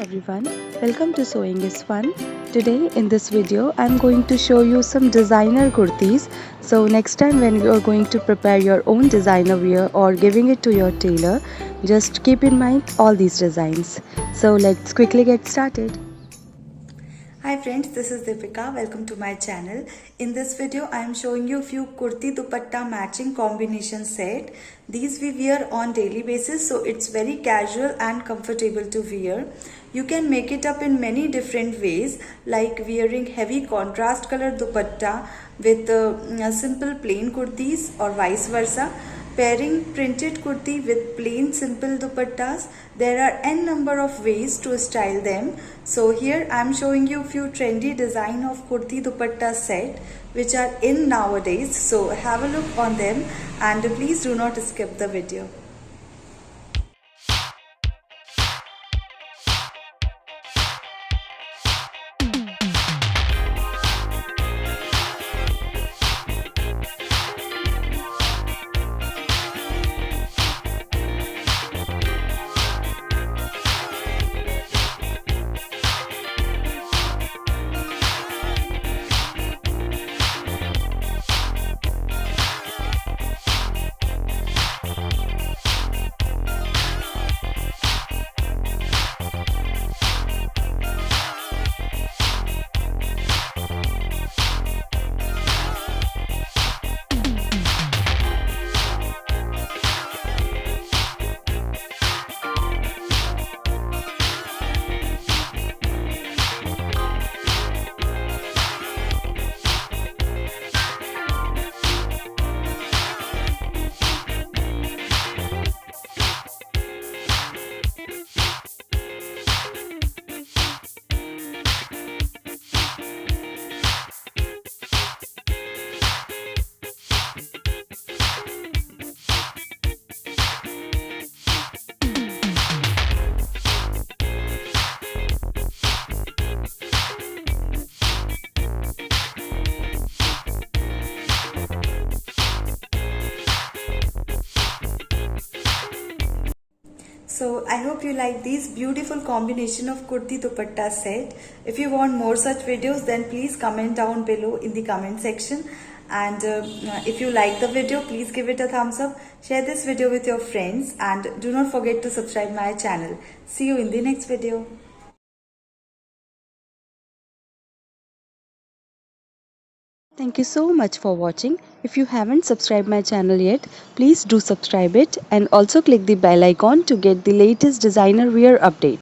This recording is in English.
everyone, welcome to Sewing is Fun. Today in this video I am going to show you some designer kurtis. So next time when you are going to prepare your own designer wear or giving it to your tailor, just keep in mind all these designs. So let's quickly get started. Hi friends, this is Deepika. Welcome to my channel. In this video, I am showing you a few kurti dupatta matching combination set. These we wear on daily basis, so it's very casual and comfortable to wear. You can make it up in many different ways, like wearing heavy contrast color dupatta with simple plain kurtis or vice versa. Pairing printed kurti with plain simple dupattas. There are n number of ways to style them. So here I am showing you few trendy design of kurti dupatta set which are in nowadays. So have a look on them and please do not skip the video. So I hope you like these beautiful combination of kurti dupatta set. If you want more such videos, then please comment down below in the comment section. And if you like the video, please give it a thumbs up. Share this video with your friends and do not forget to subscribe my channel. See you in the next video. Thank you so much for watching. If you haven't subscribed my channel yet, please do subscribe it and also click the bell icon to get the latest designer wear update.